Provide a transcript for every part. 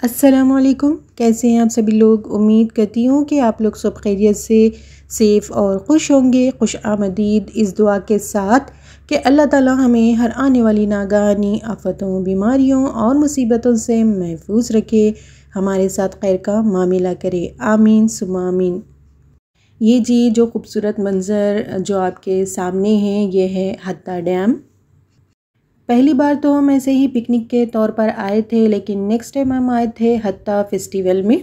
अस्सलामुअलैकुम, कैसे हैं आप सभी लोग। उम्मीद करती हूँ कि आप लोग सब खैरियत से सेफ़ और खुश होंगे। खुश आमदीद इस दुआ के साथ कि अल्लाह ताला हमें हर आने वाली नागानी आफ़तों, बीमारियों और मुसीबतों से महफूज रखे, हमारे साथ खैर का मामिला करे। आमीन सुम्मा आमीन। ये जी जो खूबसूरत मंज़र जो आपके सामने है, ये है हत्ता डैम। पहली बार तो हम ऐसे ही पिकनिक के तौर पर आए थे, लेकिन नेक्स्ट टाइम हम आए थे हत्ता फेस्टिवल में।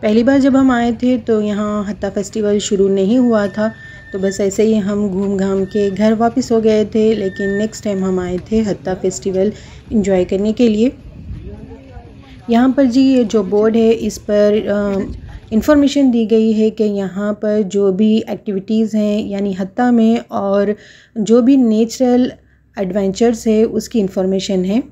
पहली बार जब हम आए थे तो यहाँ हत्ता फेस्टिवल शुरू नहीं हुआ था, तो बस ऐसे ही हम घूम घाम के घर वापस हो गए थे। लेकिन नेक्स्ट टाइम हम आए थे हत्ता फेस्टिवल एंजॉय करने के लिए। यहाँ पर जी ये जो बोर्ड है, इस पर इंफॉर्मेशन दी गई है कि यहाँ पर जो भी एक्टिविटीज़ हैं यानी हत्ता में, और जो भी नेचुरल एडवेंचर्स है उसकी इन्फॉर्मेशन है।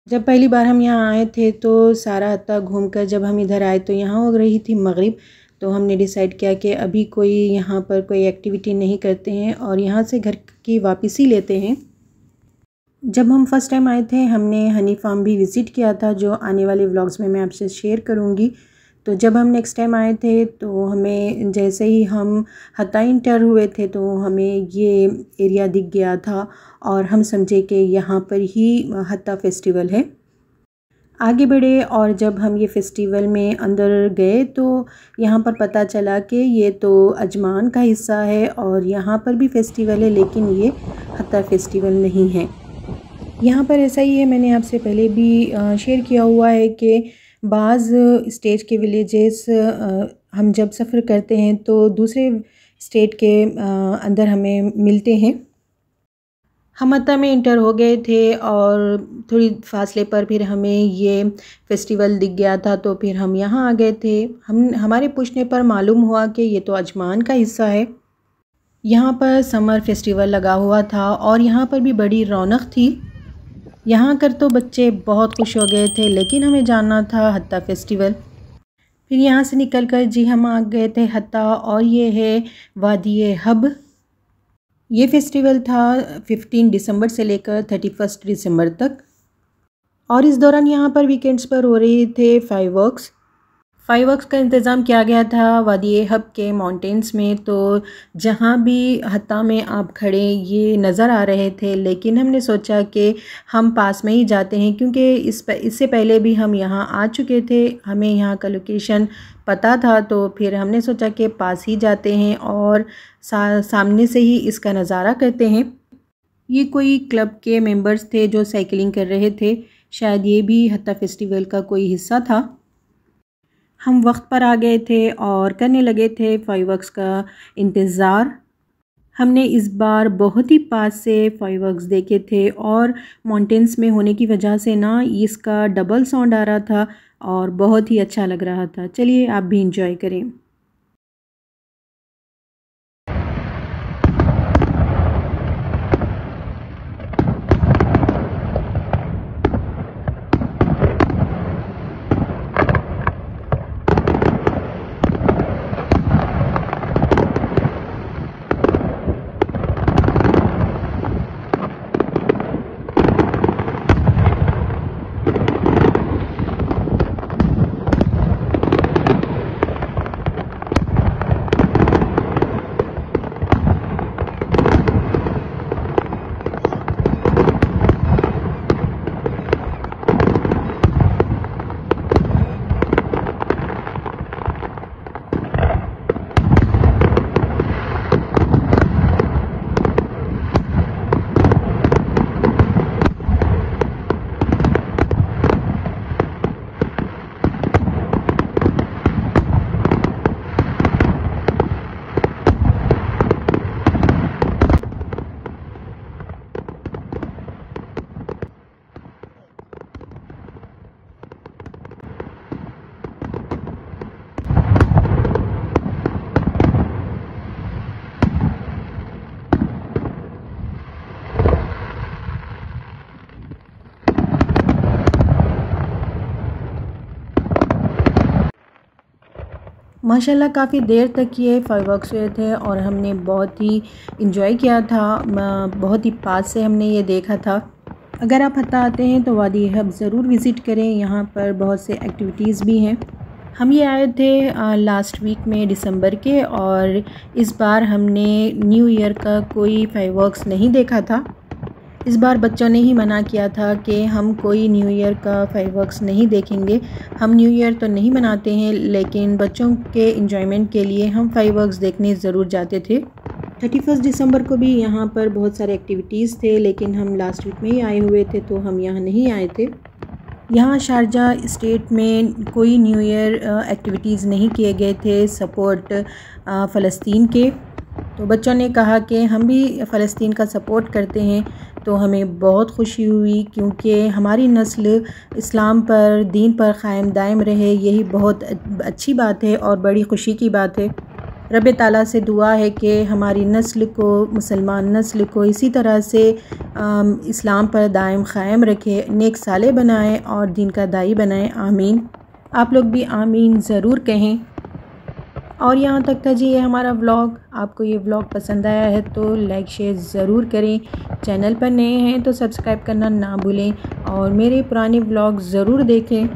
जब पहली बार हम यहाँ आए थे तो सारा हत्ता घूमकर जब हम इधर आए तो यहाँ हो रही थी मगरिब, तो हमने डिसाइड किया कि अभी कोई यहाँ पर कोई एक्टिविटी नहीं करते हैं और यहाँ से घर की वापसी लेते हैं। जब हम फर्स्ट टाइम आए थे हमने हनी फार्म भी विज़िट किया था, जो आने वाले व्लॉग्स में मैं आपसे शेयर करूँगी। तो जब हम नेक्स्ट टाइम आए थे तो हमें जैसे ही हम हत्ता इंटर हुए थे तो हमें ये एरिया दिख गया था और हम समझे कि यहाँ पर ही हत्ता फेस्टिवल है। आगे बढ़े और जब हम ये फ़ेस्टिवल में अंदर गए तो यहाँ पर पता चला कि ये तो अजमान का हिस्सा है और यहाँ पर भी फ़ेस्टिवल है, लेकिन ये हत्ता फेस्टिवल नहीं है। यहाँ पर ऐसा ही है, मैंने आपसे पहले भी शेयर किया हुआ है कि बाज़ स्टेट के विलेजेस हम जब सफ़र करते हैं तो दूसरे स्टेट के अंदर हमें मिलते हैं। हम हत्ता में इंटर हो गए थे और थोड़ी फासले पर फिर हमें ये फ़ेस्टिवल दिख गया था, तो फिर हम यहाँ आ गए थे। हमारे पूछने पर मालूम हुआ कि ये तो अजमान का हिस्सा है। यहाँ पर समर फेस्टिवल लगा हुआ था और यहाँ पर भी बड़ी रौनक थी। यहाँ कर तो बच्चे बहुत खुश हो गए थे, लेकिन हमें जानना था हत्ता फेस्टिवल। फिर यहाँ से निकलकर जी हम आ गए थे हत्ता, और ये है वादी हब। ये फेस्टिवल था 15 दिसंबर से लेकर 31 दिसंबर तक, और इस दौरान यहाँ पर वीकेंड्स पर हो रहे थे फाइरवर्क्स का इंतज़ाम किया गया था वादी हब के माउंटेन्स में। तो जहाँ भी हत्ता में आप खड़े ये नज़र आ रहे थे, लेकिन हमने सोचा कि हम पास में ही जाते हैं, क्योंकि इससे पहले भी हम यहाँ आ चुके थे, हमें यहाँ का लोकेशन पता था। तो फिर हमने सोचा कि पास ही जाते हैं और सामने से ही इसका नज़ारा करते हैं। ये कोई क्लब के मेंबर्स थे जो साइकिलिंग कर रहे थे, शायद ये भी हत्ता फेस्टिवल का कोई हिस्सा था। हम वक्त पर आ गए थे और करने लगे थे फाइरवर्क्स का इंतज़ार। हमने इस बार बहुत ही पास से फाइरवर्क्स देखे थे और माउंटेन्स में होने की वजह से ना इसका डबल साउंड आ रहा था और बहुत ही अच्छा लग रहा था। चलिए आप भी इंजॉय करें। माशाल्लाह काफ़ी देर तक ये फाइरवर्क्स हुए थे और हमने बहुत ही इंजॉय किया था। बहुत ही पास से हमने ये देखा था। अगर आप हत्ता आते हैं तो वादी हब ज़रूर विज़िट करें, यहाँ पर बहुत से एक्टिविटीज़ भी हैं। हम ये आए थे लास्ट वीक में दिसंबर के, और इस बार हमने न्यू ईयर का कोई फायरवर्क्स नहीं देखा था। इस बार बच्चों ने ही मना किया था कि हम कोई न्यू ईयर का फायरवर्क्स नहीं देखेंगे। हम न्यू ईयर तो नहीं मनाते हैं, लेकिन बच्चों के इंजॉयमेंट के लिए हम फायरवर्क्स देखने ज़रूर जाते थे। 31 दिसंबर को भी यहाँ पर बहुत सारे एक्टिविटीज़ थे, लेकिन हम लास्ट वीक में ही आए हुए थे तो हम यहाँ नहीं आए थे। यहाँ शारजाह स्टेट में कोई न्यू ईयर एक्टिविटीज़ नहीं किए गए थे सपोर्ट फ़लस्तीन के। तो बच्चों ने कहा कि हम भी फ़लस्तीन का सपोर्ट करते हैं, तो हमें बहुत खुशी हुई, क्योंकि हमारी नस्ल इस्लाम पर, दीन पर क़ायम दायम रहे, यही बहुत अच्छी बात है और बड़ी खुशी की बात है। रब ताला से दुआ है कि हमारी नस्ल को, मुसलमान नस्ल को इसी तरह से इस्लाम पर दायम क़ायम रखे, नेक साले बनाए और दीन का दाई बनाए। आमीन। आप लोग भी आमीन ज़रूर कहें। और यहाँ तक था जी ये हमारा व्लॉग। आपको ये व्लॉग पसंद आया है तो लाइक शेयर ज़रूर करें। चैनल पर नए हैं तो सब्सक्राइब करना ना भूलें और मेरे पुराने व्लॉग ज़रूर देखें।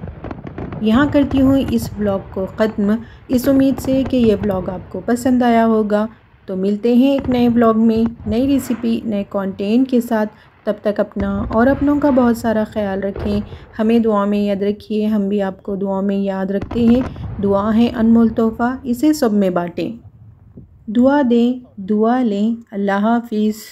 यहाँ करती हूँ इस व्लॉग को ख़त्म, इस उम्मीद से कि ये व्लॉग आपको पसंद आया होगा। तो मिलते हैं एक नए व्लॉग में, नई रेसिपी, नए कंटेंट के साथ। तब तक अपना और अपनों का बहुत सारा ख्याल रखें। हमें दुआ में याद रखिए, हम भी आपको दुआ में याद रखते हैं। दुआ है अनमोल तोहफ़ा, इसे सब में बांटें। दुआ दें, दुआ लें। अल्लाह हाफ़िज़।